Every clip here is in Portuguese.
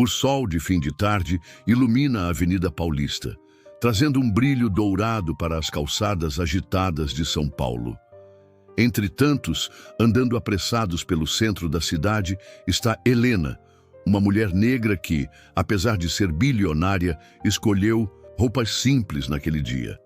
O sol de fim de tarde ilumina a Avenida Paulista, trazendo um brilho dourado para as calçadas agitadas de São Paulo. Entre tantos, andando apressados pelo centro da cidade, está Helena, uma mulher negra que, apesar de ser bilionária, escolheu roupas simples naquele dia.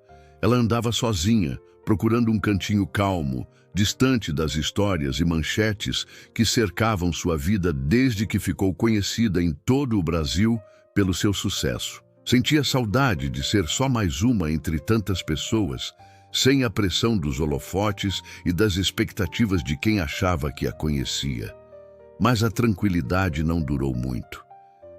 Ela andava sozinha, procurando um cantinho calmo, distante das histórias e manchetes que cercavam sua vida desde que ficou conhecida em todo o Brasil pelo seu sucesso. Sentia saudade de ser só mais uma entre tantas pessoas, sem a pressão dos holofotes e das expectativas de quem achava que a conhecia. Mas a tranquilidade não durou muito.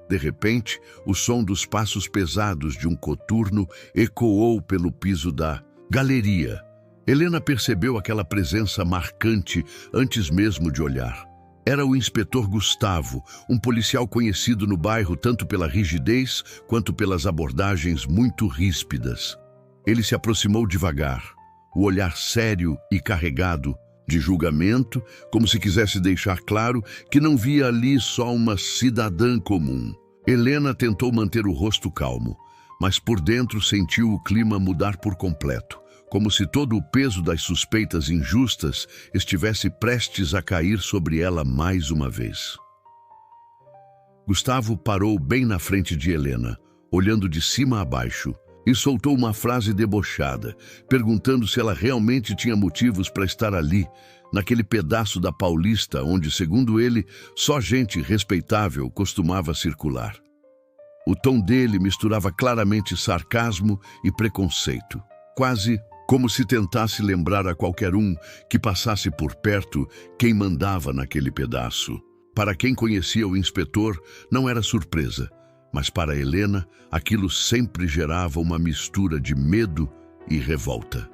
De repente, o som dos passos pesados de um coturno ecoou pelo piso da galeria. Helena percebeu aquela presença marcante antes mesmo de olhar. Era o inspetor Gustavo, um policial conhecido no bairro tanto pela rigidez quanto pelas abordagens muito ríspidas. Ele se aproximou devagar, o olhar sério e carregado de julgamento, como se quisesse deixar claro que não via ali só uma cidadã comum. Helena tentou manter o rosto calmo, mas por dentro sentiu o clima mudar por completo, como se todo o peso das suspeitas injustas estivesse prestes a cair sobre ela mais uma vez. Gustavo parou bem na frente de Helena, olhando de cima a baixo, e soltou uma frase debochada, perguntando se ela realmente tinha motivos para estar ali, naquele pedaço da Paulista onde, segundo ele, só gente respeitável costumava circular. O tom dele misturava claramente sarcasmo e preconceito, quase como se tentasse lembrar a qualquer um que passasse por perto quem mandava naquele pedaço. Para quem conhecia o inspetor, não era surpresa, mas para Helena, aquilo sempre gerava uma mistura de medo e revolta.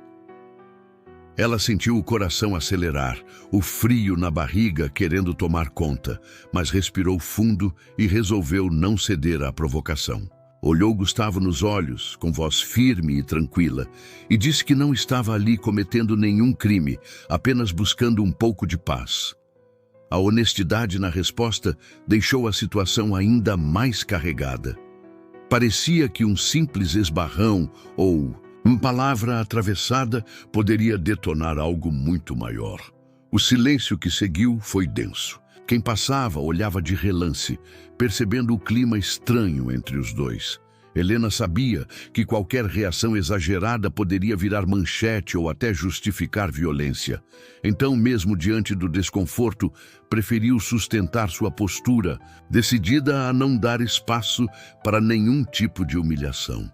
Ela sentiu o coração acelerar, o frio na barriga querendo tomar conta, mas respirou fundo e resolveu não ceder à provocação. Olhou Gustavo nos olhos, com voz firme e tranquila, e disse que não estava ali cometendo nenhum crime, apenas buscando um pouco de paz. A honestidade na resposta deixou a situação ainda mais carregada. Parecia que um simples esbarrão ou uma palavra atravessada poderia detonar algo muito maior. O silêncio que seguiu foi denso. Quem passava olhava de relance, percebendo o clima estranho entre os dois. Helena sabia que qualquer reação exagerada poderia virar manchete ou até justificar violência. Então, mesmo diante do desconforto, preferiu sustentar sua postura, decidida a não dar espaço para nenhum tipo de humilhação.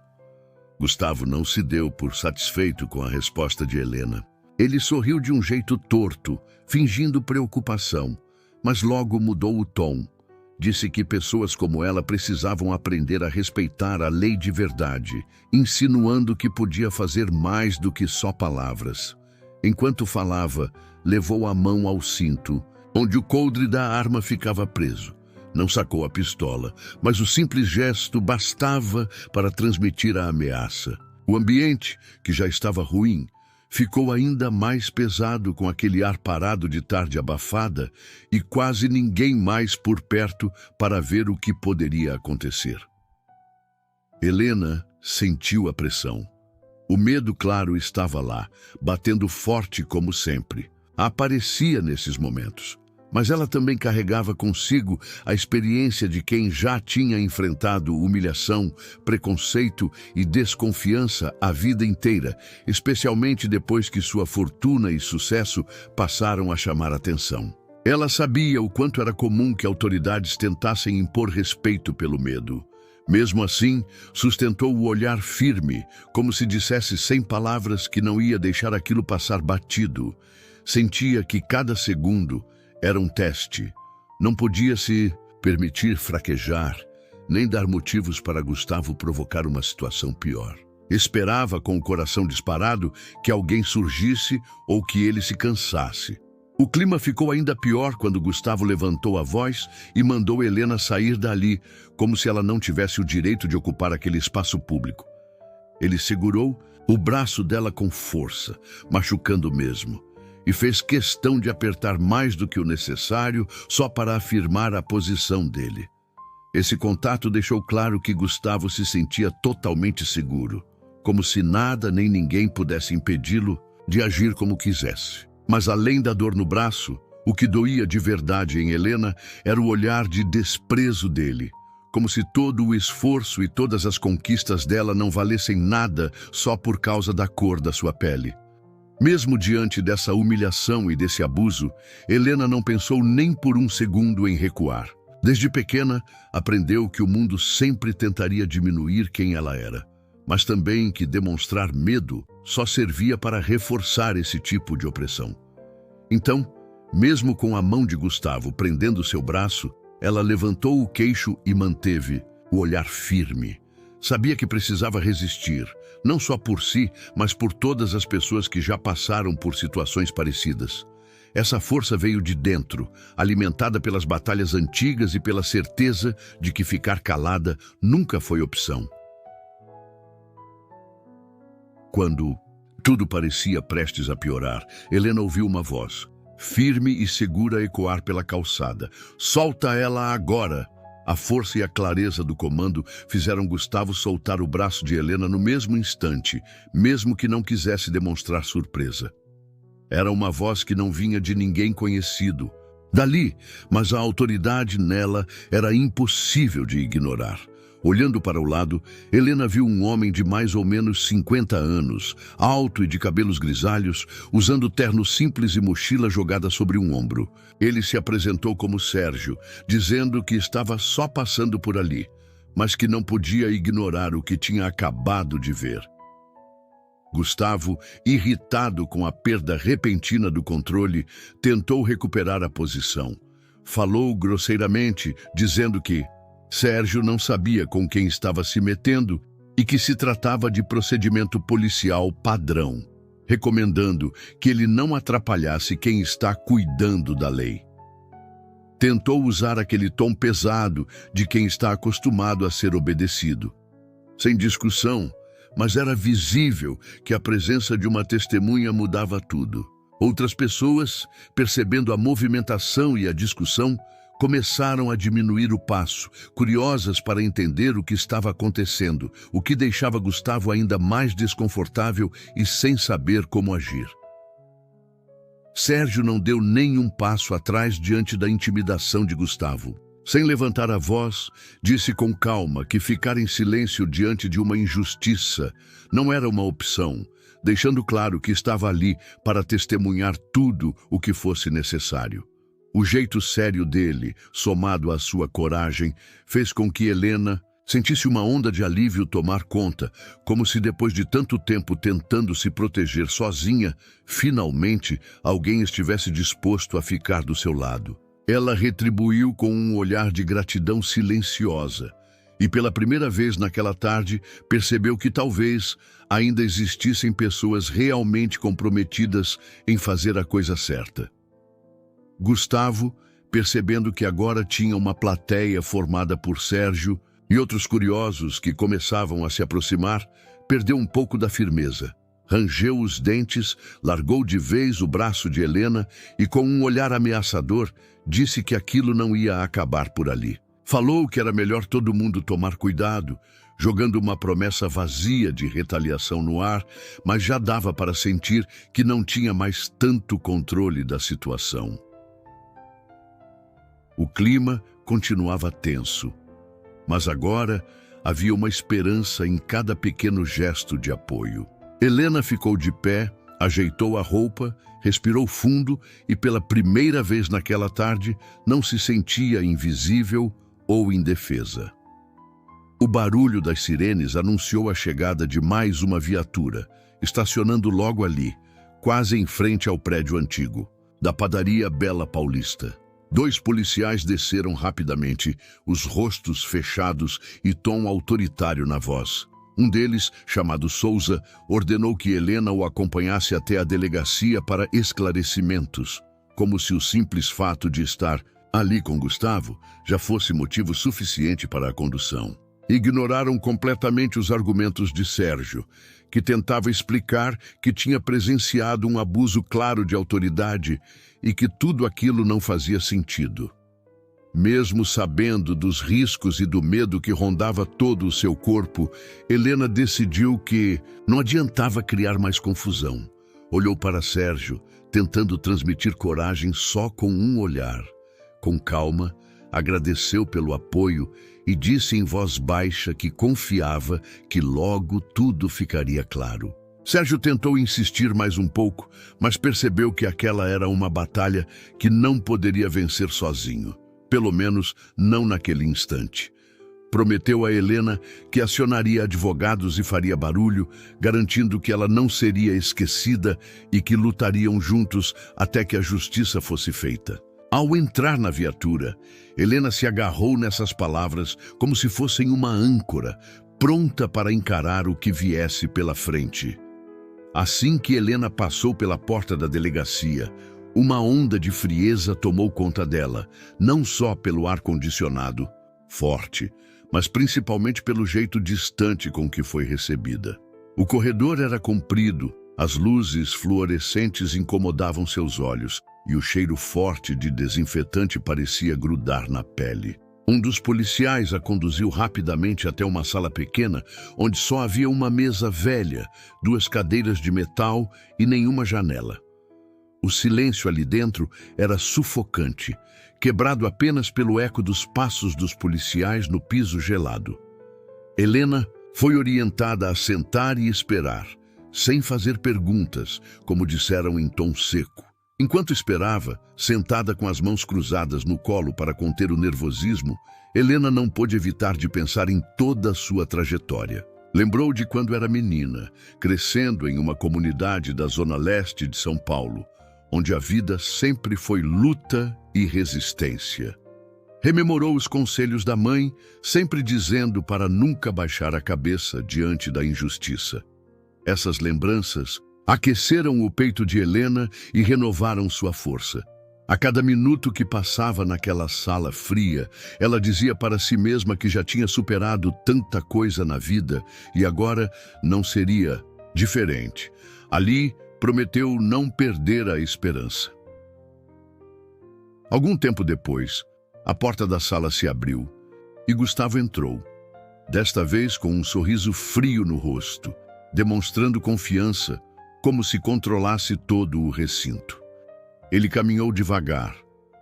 Gustavo não se deu por satisfeito com a resposta de Helena. Ele sorriu de um jeito torto, fingindo preocupação, mas logo mudou o tom. Disse que pessoas como ela precisavam aprender a respeitar a lei de verdade, insinuando que podia fazer mais do que só palavras. Enquanto falava, levou a mão ao cinto, onde o coldre da arma ficava preso. Não sacou a pistola, mas o simples gesto bastava para transmitir a ameaça. O ambiente, que já estava ruim, ficou ainda mais pesado com aquele ar parado de tarde abafada e quase ninguém mais por perto para ver o que poderia acontecer. Helena sentiu a pressão. O medo, claro, estava lá, batendo forte como sempre. Aparecia nesses momentos. Mas ela também carregava consigo a experiência de quem já tinha enfrentado humilhação, preconceito e desconfiança a vida inteira, especialmente depois que sua fortuna e sucesso passaram a chamar atenção. Ela sabia o quanto era comum que autoridades tentassem impor respeito pelo medo. Mesmo assim, sustentou o olhar firme, como se dissesse sem palavras que não ia deixar aquilo passar batido. Sentia que cada segundo era um teste. Não podia se permitir fraquejar, nem dar motivos para Gustavo provocar uma situação pior. Esperava, com o coração disparado, que alguém surgisse ou que ele se cansasse. O clima ficou ainda pior quando Gustavo levantou a voz e mandou Helena sair dali, como se ela não tivesse o direito de ocupar aquele espaço público. Ele segurou o braço dela com força, machucando mesmo, e fez questão de apertar mais do que o necessário só para afirmar a posição dele. Esse contato deixou claro que Gustavo se sentia totalmente seguro, como se nada nem ninguém pudesse impedi-lo de agir como quisesse. Mas além da dor no braço, o que doía de verdade em Helena era o olhar de desprezo dele, como se todo o esforço e todas as conquistas dela não valessem nada só por causa da cor da sua pele. Mesmo diante dessa humilhação e desse abuso, Helena não pensou nem por um segundo em recuar. Desde pequena, aprendeu que o mundo sempre tentaria diminuir quem ela era, mas também que demonstrar medo só servia para reforçar esse tipo de opressão. Então, mesmo com a mão de Gustavo prendendo seu braço, ela levantou o queixo e manteve o olhar firme. Sabia que precisava resistir, não só por si, mas por todas as pessoas que já passaram por situações parecidas. Essa força veio de dentro, alimentada pelas batalhas antigas e pela certeza de que ficar calada nunca foi opção. Quando tudo parecia prestes a piorar, Helena ouviu uma voz, firme e segura, ecoar pela calçada. "Solta ela agora!" A força e a clareza do comando fizeram Gustavo soltar o braço de Helena no mesmo instante, mesmo que não quisesse demonstrar surpresa. Era uma voz que não vinha de ninguém conhecido dali, mas a autoridade nela era impossível de ignorar. Olhando para o lado, Helena viu um homem de mais ou menos 50 anos, alto e de cabelos grisalhos, usando terno simples e mochila jogada sobre um ombro. Ele se apresentou como Sérgio, dizendo que estava só passando por ali, mas que não podia ignorar o que tinha acabado de ver. Gustavo, irritado com a perda repentina do controle, tentou recuperar a posição. Falou grosseiramente, dizendo que Sérgio não sabia com quem estava se metendo e que se tratava de procedimento policial padrão, recomendando que ele não atrapalhasse quem está cuidando da lei. Tentou usar aquele tom pesado de quem está acostumado a ser obedecido. Sem discussão, mas era visível que a presença de uma testemunha mudava tudo. Outras pessoas, percebendo a movimentação e a discussão, começaram a diminuir o passo, curiosas para entender o que estava acontecendo, o que deixava Gustavo ainda mais desconfortável e sem saber como agir. Sérgio não deu nenhum passo atrás diante da intimidação de Gustavo. Sem levantar a voz, disse com calma que ficar em silêncio diante de uma injustiça não era uma opção, deixando claro que estava ali para testemunhar tudo o que fosse necessário. O jeito sério dele, somado à sua coragem, fez com que Helena sentisse uma onda de alívio tomar conta, como se depois de tanto tempo tentando se proteger sozinha, finalmente alguém estivesse disposto a ficar do seu lado. Ela retribuiu com um olhar de gratidão silenciosa e pela primeira vez naquela tarde percebeu que talvez ainda existissem pessoas realmente comprometidas em fazer a coisa certa. Gustavo, percebendo que agora tinha uma plateia formada por Sérgio e outros curiosos que começavam a se aproximar, perdeu um pouco da firmeza. Rangeu os dentes, largou de vez o braço de Helena e, com um olhar ameaçador, disse que aquilo não ia acabar por ali. Falou que era melhor todo mundo tomar cuidado, jogando uma promessa vazia de retaliação no ar, mas já dava para sentir que não tinha mais tanto controle da situação. O clima continuava tenso, mas agora havia uma esperança em cada pequeno gesto de apoio. Helena ficou de pé, ajeitou a roupa, respirou fundo e pela primeira vez naquela tarde não se sentia invisível ou indefesa. O barulho das sirenes anunciou a chegada de mais uma viatura, estacionando logo ali, quase em frente ao prédio antigo, da padaria Bela Paulista. 2 policiais desceram rapidamente, os rostos fechados e tom autoritário na voz. Um deles, chamado Souza, ordenou que Helena o acompanhasse até a delegacia para esclarecimentos, como se o simples fato de estar ali com Gustavo já fosse motivo suficiente para a condução. Ignoraram completamente os argumentos de Sérgio, que tentava explicar que tinha presenciado um abuso claro de autoridade e que tudo aquilo não fazia sentido. Mesmo sabendo dos riscos e do medo que rondava todo o seu corpo, Helena decidiu que não adiantava criar mais confusão. Olhou para Sérgio, tentando transmitir coragem só com um olhar. Com calma, agradeceu pelo apoio e disse em voz baixa que confiava que logo tudo ficaria claro. Sérgio tentou insistir mais um pouco, mas percebeu que aquela era uma batalha que não poderia vencer sozinho. Pelo menos não naquele instante. Prometeu a Helena que acionaria advogados e faria barulho, garantindo que ela não seria esquecida e que lutariam juntos até que a justiça fosse feita. Ao entrar na viatura, Helena se agarrou nessas palavras como se fossem uma âncora, pronta para encarar o que viesse pela frente. Assim que Helena passou pela porta da delegacia, uma onda de frieza tomou conta dela, não só pelo ar-condicionado, forte, mas principalmente pelo jeito distante com que foi recebida. O corredor era comprido, as luzes fluorescentes incomodavam seus olhos e o cheiro forte de desinfetante parecia grudar na pele. Um dos policiais a conduziu rapidamente até uma sala pequena, onde só havia uma mesa velha, 2 cadeiras de metal e nenhuma janela. O silêncio ali dentro era sufocante, quebrado apenas pelo eco dos passos dos policiais no piso gelado. Helena foi orientada a sentar e esperar, sem fazer perguntas, como disseram em tom seco. Enquanto esperava, sentada com as mãos cruzadas no colo para conter o nervosismo, Helena não pôde evitar de pensar em toda a sua trajetória. Lembrou de quando era menina, crescendo em uma comunidade da zona leste de São Paulo, onde a vida sempre foi luta e resistência. Rememorou os conselhos da mãe, sempre dizendo para nunca baixar a cabeça diante da injustiça. Essas lembranças aqueceram o peito de Helena e renovaram sua força. A cada minuto que passava naquela sala fria, ela dizia para si mesma que já tinha superado tanta coisa na vida e agora não seria diferente. Ali, prometeu não perder a esperança. Algum tempo depois, a porta da sala se abriu e Gustavo entrou, desta vez com um sorriso frio no rosto, demonstrando confiança, como se controlasse todo o recinto. Ele caminhou devagar,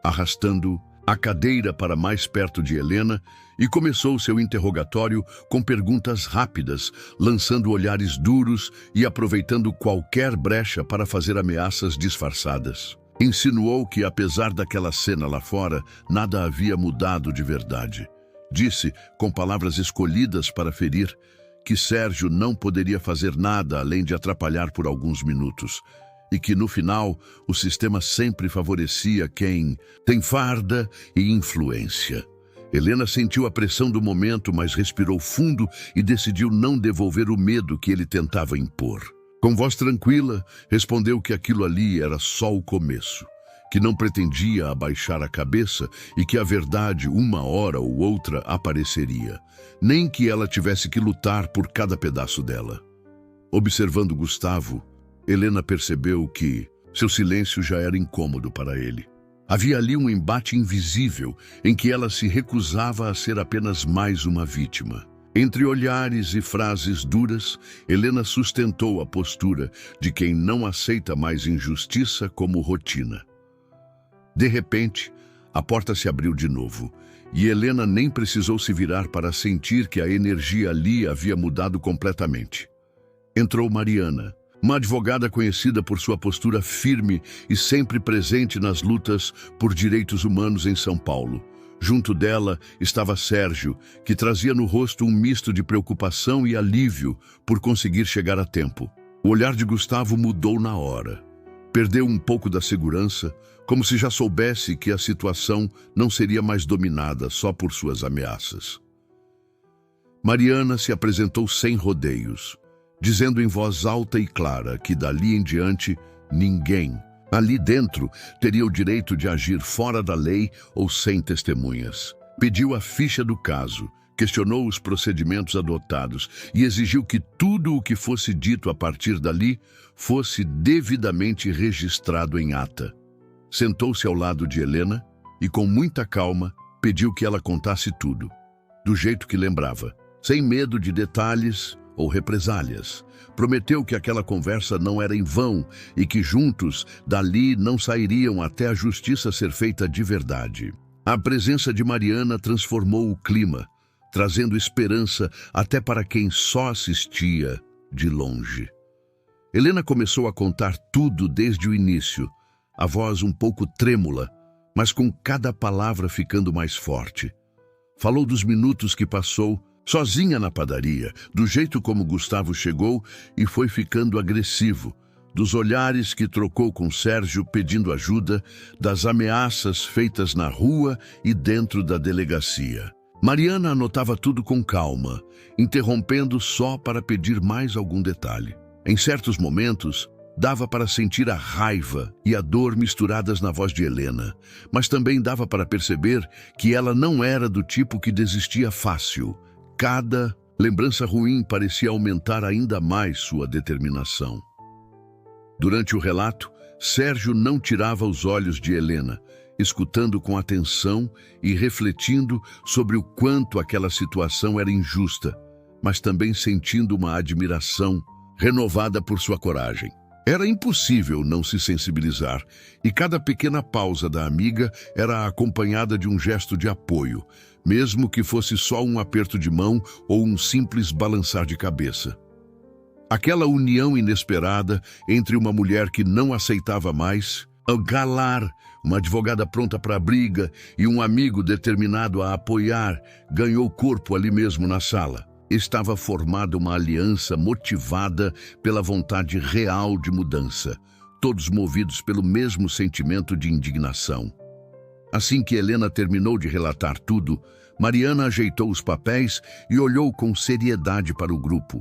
arrastando a cadeira para mais perto de Helena e começou seu interrogatório com perguntas rápidas, lançando olhares duros e aproveitando qualquer brecha para fazer ameaças disfarçadas. Insinuou que, apesar daquela cena lá fora, nada havia mudado de verdade. Disse, com palavras escolhidas para ferir, que Sérgio não poderia fazer nada além de atrapalhar por alguns minutos, e que, no final, o sistema sempre favorecia quem tem farda e influência. Helena sentiu a pressão do momento, mas respirou fundo e decidiu não devolver o medo que ele tentava impor. Com voz tranquila, respondeu que aquilo ali era só o começo, que não pretendia abaixar a cabeça e que a verdade, uma hora ou outra, apareceria, nem que ela tivesse que lutar por cada pedaço dela. Observando Gustavo, Helena percebeu que seu silêncio já era incômodo para ele. Havia ali um embate invisível em que ela se recusava a ser apenas mais uma vítima. Entre olhares e frases duras, Helena sustentou a postura de quem não aceita mais injustiça como rotina. De repente, a porta se abriu de novo, e Helena nem precisou se virar para sentir que a energia ali havia mudado completamente. Entrou Mariana, uma advogada conhecida por sua postura firme e sempre presente nas lutas por direitos humanos em São Paulo. Junto dela estava Sérgio, que trazia no rosto um misto de preocupação e alívio por conseguir chegar a tempo. O olhar de Gustavo mudou na hora. Perdeu um pouco da segurança, como se já soubesse que a situação não seria mais dominada só por suas ameaças. Mariana se apresentou sem rodeios, dizendo em voz alta e clara que dali em diante ninguém ali dentro teria o direito de agir fora da lei ou sem testemunhas. Pediu a ficha do caso, questionou os procedimentos adotados e exigiu que tudo o que fosse dito a partir dali fosse devidamente registrado em ata. Sentou-se ao lado de Helena e, com muita calma, Pediu que ela contasse tudo, do jeito que lembrava, sem medo de detalhes ou represálias. Prometeu que aquela conversa não era em vão e que juntos, dali, não sairiam até a justiça ser feita de verdade. A presença de Mariana transformou o clima, trazendo esperança até para quem só assistia de longe. Helena começou a contar tudo desde o início, a voz um pouco trêmula, mas com cada palavra ficando mais forte. Falou dos minutos que passou sozinha na padaria, do jeito como Gustavo chegou e foi ficando agressivo, dos olhares que trocou com Sérgio pedindo ajuda, das ameaças feitas na rua e dentro da delegacia. Mariana anotava tudo com calma, interrompendo só para pedir mais algum detalhe. Em certos momentos, dava para sentir a raiva e a dor misturadas na voz de Helena, mas também dava para perceber que ela não era do tipo que desistia fácil. Cada lembrança ruim parecia aumentar ainda mais sua determinação. Durante o relato, Sérgio não tirava os olhos de Helena, escutando com atenção e refletindo sobre o quanto aquela situação era injusta, mas também sentindo uma admiração renovada por sua coragem. Era impossível não se sensibilizar, e cada pequena pausa da amiga era acompanhada de um gesto de apoio, mesmo que fosse só um aperto de mão ou um simples balançar de cabeça. Aquela união inesperada entre uma mulher que não aceitava mais, a Galar, uma advogada pronta para a briga, e um amigo determinado a apoiar, ganhou corpo ali mesmo na sala. Estava formada uma aliança motivada pela vontade real de mudança, todos movidos pelo mesmo sentimento de indignação. Assim que Helena terminou de relatar tudo, Mariana ajeitou os papéis e olhou com seriedade para o grupo.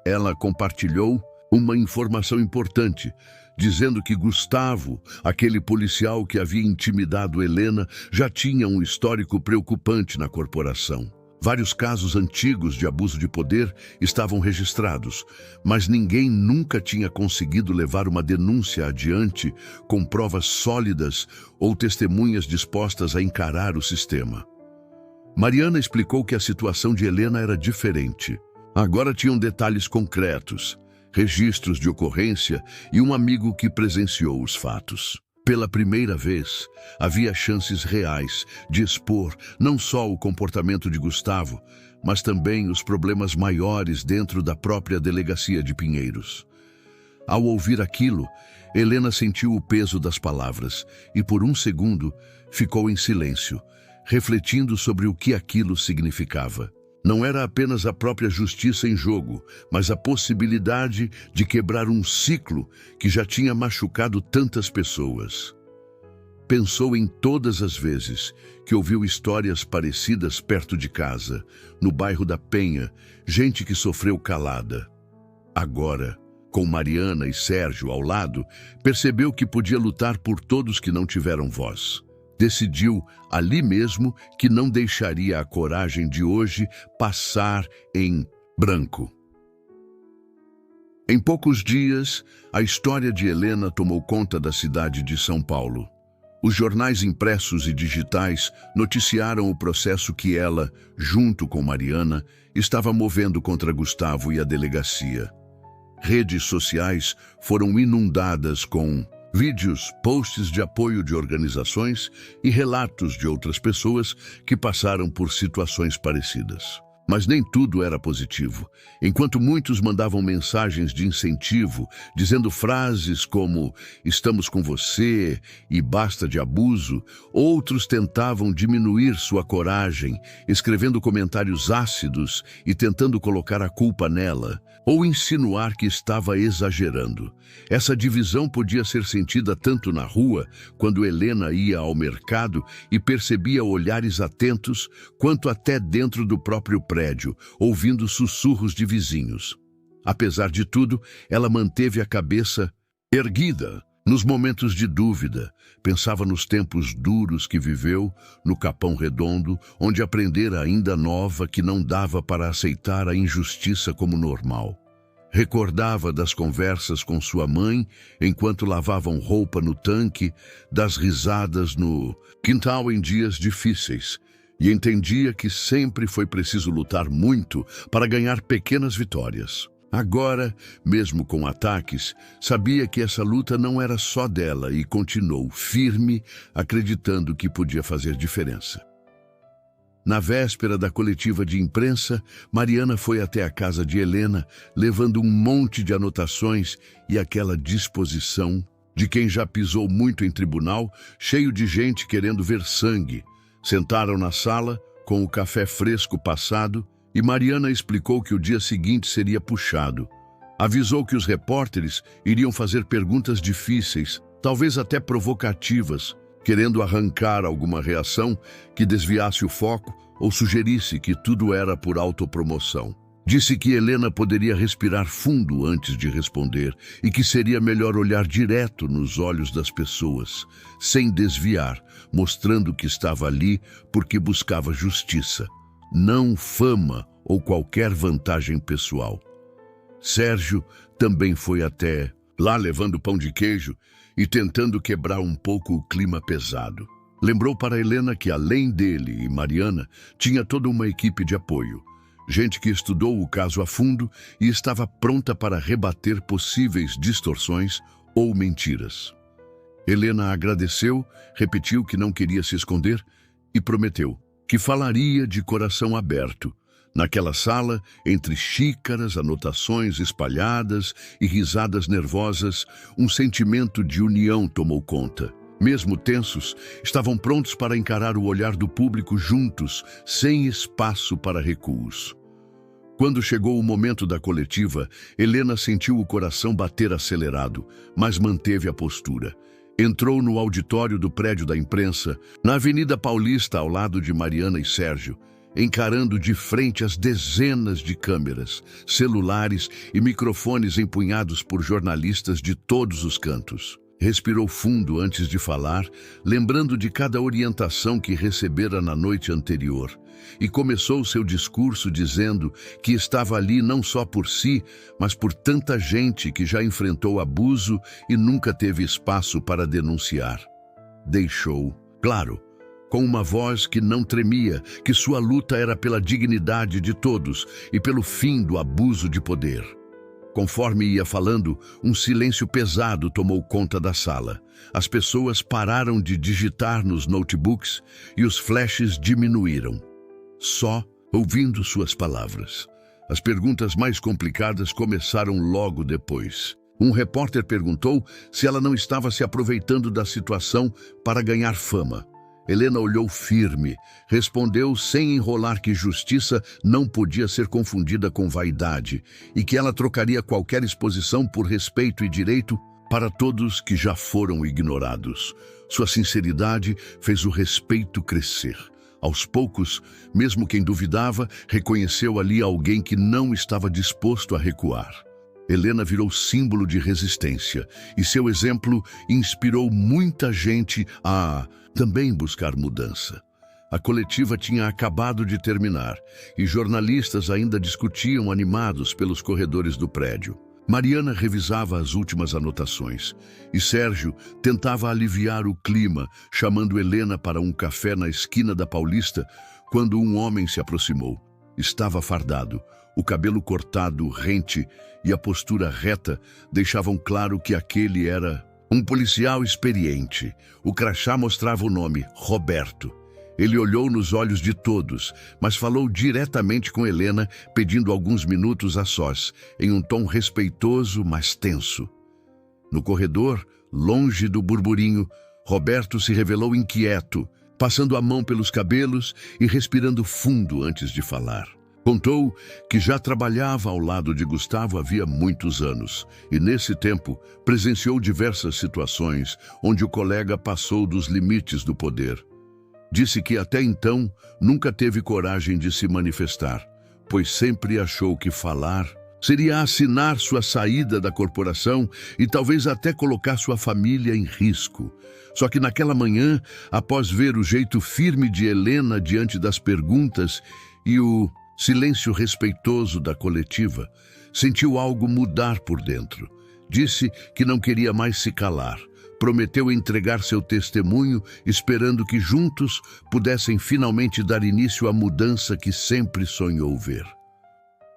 Ela compartilhou uma informação importante, dizendo que Gustavo, aquele policial que havia intimidado Helena, já tinha um histórico preocupante na corporação. Vários casos antigos de abuso de poder estavam registrados, mas ninguém nunca tinha conseguido levar uma denúncia adiante com provas sólidas ou testemunhas dispostas a encarar o sistema. Mariana explicou que a situação de Helena era diferente. Agora tinham detalhes concretos, registros de ocorrência e um amigo que presenciou os fatos. Pela primeira vez, havia chances reais de expor não só o comportamento de Gustavo, mas também os problemas maiores dentro da própria delegacia de Pinheiros. Ao ouvir aquilo, Helena sentiu o peso das palavras e, por um segundo, ficou em silêncio, refletindo sobre o que aquilo significava. Não era apenas a própria justiça em jogo, mas a possibilidade de quebrar um ciclo que já tinha machucado tantas pessoas. Pensou em todas as vezes que ouviu histórias parecidas perto de casa, no bairro da Penha, gente que sofreu calada. Agora, com Mariana e Sérgio ao lado, percebeu que podia lutar por todos que não tiveram voz. Decidiu, ali mesmo, que não deixaria a coragem de hoje passar em branco. Em poucos dias, a história de Helena tomou conta da cidade de São Paulo. Os jornais impressos e digitais noticiaram o processo que ela, junto com Mariana, estava movendo contra Gustavo e a delegacia. Redes sociais foram inundadas com vídeos, posts de apoio de organizações e relatos de outras pessoas que passaram por situações parecidas. Mas nem tudo era positivo. Enquanto muitos mandavam mensagens de incentivo, dizendo frases como "estamos com você" e "basta de abuso", outros tentavam diminuir sua coragem, escrevendo comentários ácidos e tentando colocar a culpa nela, ou insinuar que estava exagerando. Essa divisão podia ser sentida tanto na rua, quando Helena ia ao mercado e percebia olhares atentos, quanto até dentro do próprio prédio, ouvindo sussurros de vizinhos. Apesar de tudo, ela manteve a cabeça erguida. Nos momentos de dúvida, pensava nos tempos duros que viveu no Capão Redondo, onde aprendera ainda nova que não dava para aceitar a injustiça como normal. Recordava das conversas com sua mãe enquanto lavavam roupa no tanque, das risadas no quintal em dias difíceis, e entendia que sempre foi preciso lutar muito para ganhar pequenas vitórias. Agora, mesmo com ataques, sabia que essa luta não era só dela e continuou firme, acreditando que podia fazer diferença. Na véspera da coletiva de imprensa, Mariana foi até a casa de Helena, levando um monte de anotações e aquela disposição de quem já pisou muito em tribunal, cheio de gente querendo ver sangue. Sentaram na sala, com o café fresco passado, e Mariana explicou que o dia seguinte seria puxado. Avisou que os repórteres iriam fazer perguntas difíceis, talvez até provocativas, querendo arrancar alguma reação que desviasse o foco ou sugerisse que tudo era por autopromoção. Disse que Helena poderia respirar fundo antes de responder e que seria melhor olhar direto nos olhos das pessoas, sem desviar, mostrando que estava ali porque buscava justiça, não fama ou qualquer vantagem pessoal. Sérgio também foi até lá levando pão de queijo e tentando quebrar um pouco o clima pesado. Lembrou para Helena que, além dele e Mariana, tinha toda uma equipe de apoio. Gente que estudou o caso a fundo e estava pronta para rebater possíveis distorções ou mentiras. Helena agradeceu, repetiu que não queria se esconder e prometeu que falaria de coração aberto. Naquela sala, entre xícaras, anotações espalhadas e risadas nervosas, um sentimento de união tomou conta. Mesmo tensos, estavam prontos para encarar o olhar do público juntos, sem espaço para recuos. Quando chegou o momento da coletiva, Helena sentiu o coração bater acelerado, mas manteve a postura. Entrou no auditório do prédio da imprensa, na Avenida Paulista, ao lado de Mariana e Sérgio, encarando de frente as dezenas de câmeras, celulares e microfones empunhados por jornalistas de todos os cantos. Respirou fundo antes de falar, lembrando de cada orientação que recebera na noite anterior, e começou seu discurso dizendo que estava ali não só por si, mas por tanta gente que já enfrentou abuso e nunca teve espaço para denunciar. Deixou, claro, com uma voz que não tremia, que sua luta era pela dignidade de todos e pelo fim do abuso de poder. Conforme ia falando, um silêncio pesado tomou conta da sala. As pessoas pararam de digitar nos notebooks e os flashes diminuíram. Só ouvindo suas palavras. As perguntas mais complicadas começaram logo depois. Um repórter perguntou se ela não estava se aproveitando da situação para ganhar fama. Helena olhou firme, respondeu sem enrolar que justiça não podia ser confundida com vaidade e que ela trocaria qualquer exposição por respeito e direito para todos que já foram ignorados. Sua sinceridade fez o respeito crescer. Aos poucos, mesmo quem duvidava, reconheceu ali alguém que não estava disposto a recuar. Helena virou símbolo de resistência e seu exemplo inspirou muita gente a também buscar mudança. A coletiva tinha acabado de terminar e jornalistas ainda discutiam animados pelos corredores do prédio. Mariana revisava as últimas anotações e Sérgio tentava aliviar o clima, chamando Helena para um café na esquina da Paulista, quando um homem se aproximou. Estava fardado, o cabelo cortado, rente e a postura reta deixavam claro que aquele era um policial experiente. O crachá mostrava o nome, Roberto. Ele olhou nos olhos de todos, mas falou diretamente com Helena, pedindo alguns minutos a sós, em um tom respeitoso, mas tenso. No corredor, longe do burburinho, Roberto se revelou inquieto, passando a mão pelos cabelos e respirando fundo antes de falar. Contou que já trabalhava ao lado de Gustavo havia muitos anos e, nesse tempo, presenciou diversas situações onde o colega passou dos limites do poder. Disse que até então nunca teve coragem de se manifestar, pois sempre achou que falar seria assinar sua saída da corporação e talvez até colocar sua família em risco. Só que naquela manhã, após ver o jeito firme de Helena diante das perguntas e o silêncio respeitoso da coletiva, sentiu algo mudar por dentro. Disse que não queria mais se calar, prometeu entregar seu testemunho, esperando que juntos pudessem finalmente dar início à mudança que sempre sonhou ver.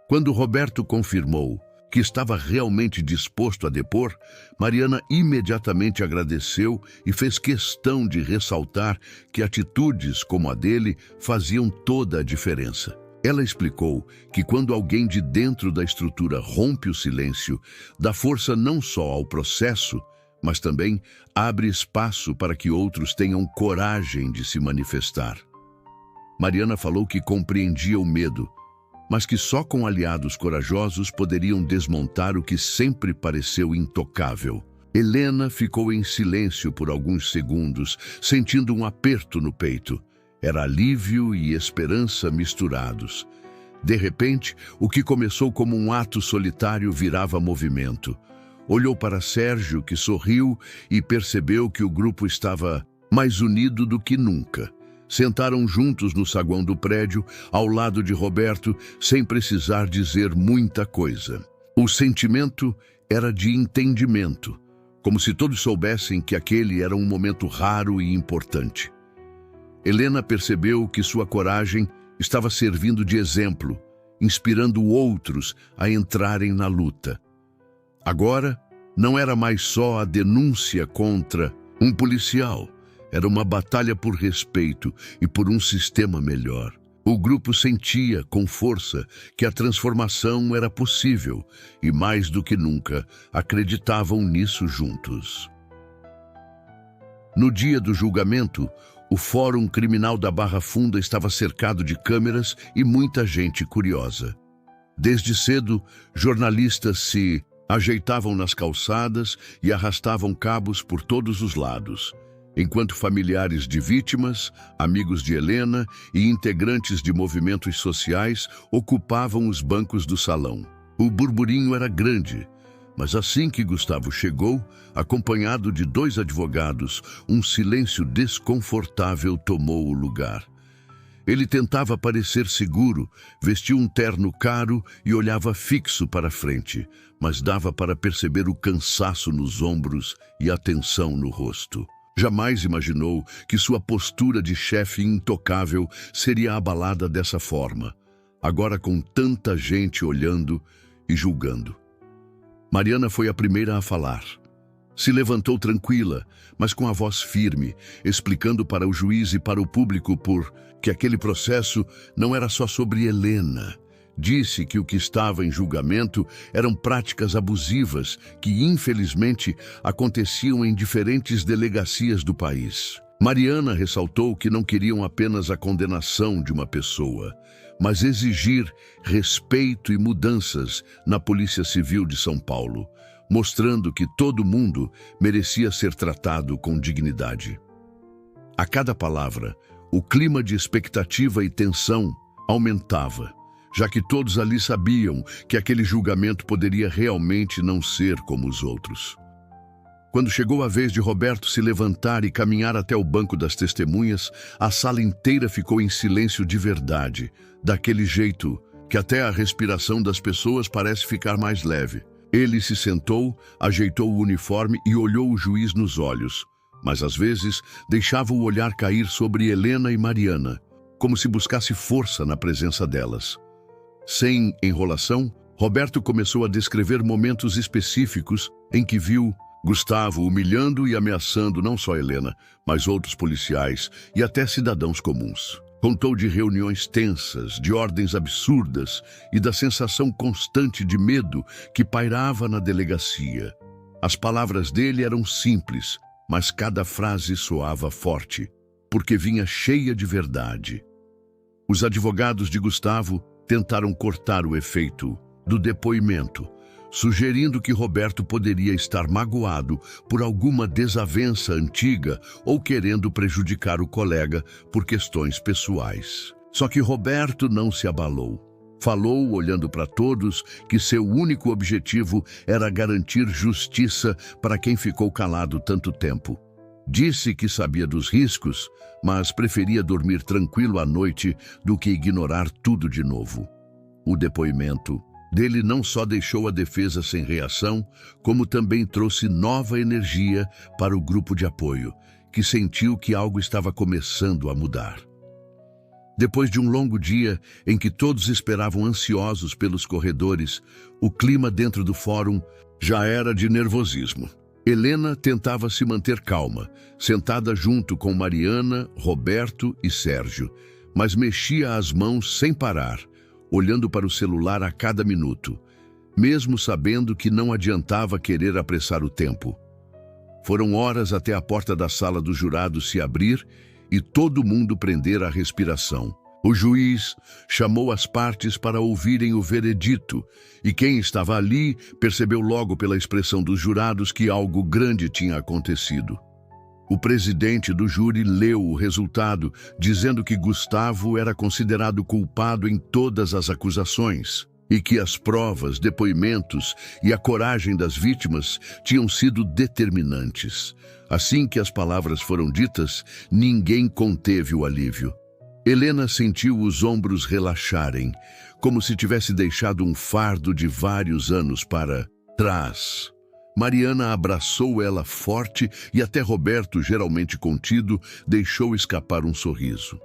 Quando Roberto confirmou que estava realmente disposto a depor, Mariana imediatamente agradeceu e fez questão de ressaltar que atitudes como a dele faziam toda a diferença. Ela explicou que quando alguém de dentro da estrutura rompe o silêncio, dá força não só ao processo, mas também abre espaço para que outros tenham coragem de se manifestar. Mariana falou que compreendia o medo, mas que só com aliados corajosos poderiam desmontar o que sempre pareceu intocável. Helena ficou em silêncio por alguns segundos, sentindo um aperto no peito. Era alívio e esperança misturados. De repente, o que começou como um ato solitário virava movimento. Olhou para Sérgio, que sorriu, e percebeu que o grupo estava mais unido do que nunca. Sentaram juntos no saguão do prédio, ao lado de Roberto, sem precisar dizer muita coisa. O sentimento era de entendimento, como se todos soubessem que aquele era um momento raro e importante. Helena percebeu que sua coragem estava servindo de exemplo, inspirando outros a entrarem na luta. Agora, não era mais só a denúncia contra um policial. Era uma batalha por respeito e por um sistema melhor. O grupo sentia, com força, que a transformação era possível e, mais do que nunca, acreditavam nisso juntos. No dia do julgamento, o Fórum Criminal da Barra Funda estava cercado de câmeras e muita gente curiosa. Desde cedo, jornalistas se ajeitavam nas calçadas e arrastavam cabos por todos os lados, enquanto familiares de vítimas, amigos de Helena e integrantes de movimentos sociais ocupavam os bancos do salão. O burburinho era grande, mas assim que Gustavo chegou, acompanhado de 2 advogados, um silêncio desconfortável tomou o lugar. Ele tentava parecer seguro, vestia um terno caro e olhava fixo para frente, mas dava para perceber o cansaço nos ombros e a tensão no rosto. Jamais imaginou que sua postura de chefe intocável seria abalada dessa forma, agora com tanta gente olhando e julgando. Mariana foi a primeira a falar. Se levantou tranquila, mas com a voz firme, explicando para o juiz e para o público que aquele processo não era só sobre Helena. Disse que o que estava em julgamento eram práticas abusivas que, infelizmente, aconteciam em diferentes delegacias do país. Mariana ressaltou que não queriam apenas a condenação de uma pessoa, mas exigir respeito e mudanças na Polícia Civil de São Paulo, mostrando que todo mundo merecia ser tratado com dignidade. A cada palavra, o clima de expectativa e tensão aumentava, já que todos ali sabiam que aquele julgamento poderia realmente não ser como os outros. Quando chegou a vez de Roberto se levantar e caminhar até o banco das testemunhas, a sala inteira ficou em silêncio de verdade, daquele jeito que até a respiração das pessoas parece ficar mais leve. Ele se sentou, ajeitou o uniforme e olhou o juiz nos olhos, mas às vezes deixava o olhar cair sobre Helena e Mariana, como se buscasse força na presença delas. Sem enrolação, Roberto começou a descrever momentos específicos em que viu Gustavo humilhando e ameaçando não só Helena, mas outros policiais e até cidadãos comuns. Contou de reuniões tensas, de ordens absurdas e da sensação constante de medo que pairava na delegacia. As palavras dele eram simples, mas cada frase soava forte, porque vinha cheia de verdade. Os advogados de Gustavo tentaram cortar o efeito do depoimento, sugerindo que Roberto poderia estar magoado por alguma desavença antiga ou querendo prejudicar o colega por questões pessoais. Só que Roberto não se abalou. Falou, olhando para todos, que seu único objetivo era garantir justiça para quem ficou calado tanto tempo. Disse que sabia dos riscos, mas preferia dormir tranquilo à noite do que ignorar tudo de novo. O depoimento dele não só deixou a defesa sem reação, como também trouxe nova energia para o grupo de apoio, que sentiu que algo estava começando a mudar. Depois de um longo dia em que todos esperavam ansiosos pelos corredores, o clima dentro do fórum já era de nervosismo. Helena tentava se manter calma, sentada junto com Mariana, Roberto e Sérgio, mas mexia as mãos sem parar, olhando para o celular a cada minuto, mesmo sabendo que não adiantava querer apressar o tempo. Foram horas até a porta da sala dos jurados se abrir e todo mundo prender a respiração. O juiz chamou as partes para ouvirem o veredito, e quem estava ali percebeu logo pela expressão dos jurados que algo grande tinha acontecido. O presidente do júri leu o resultado, dizendo que Gustavo era considerado culpado em todas as acusações e que as provas, depoimentos e a coragem das vítimas tinham sido determinantes. Assim que as palavras foram ditas, ninguém conteve o alívio. Helena sentiu os ombros relaxarem, como se tivesse deixado um fardo de vários anos para trás. Mariana abraçou ela forte e até Roberto, geralmente contido, deixou escapar um sorriso.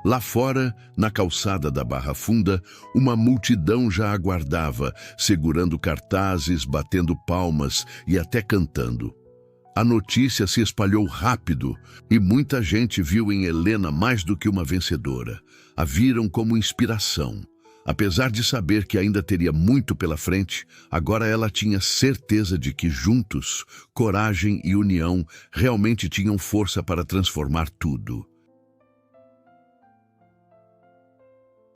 Lá fora, na calçada da Barra Funda, uma multidão já aguardava, segurando cartazes, batendo palmas e até cantando. A notícia se espalhou rápido e muita gente viu em Helena mais do que uma vencedora. A viram como inspiração. Apesar de saber que ainda teria muito pela frente, agora ela tinha certeza de que juntos, coragem e união realmente tinham força para transformar tudo.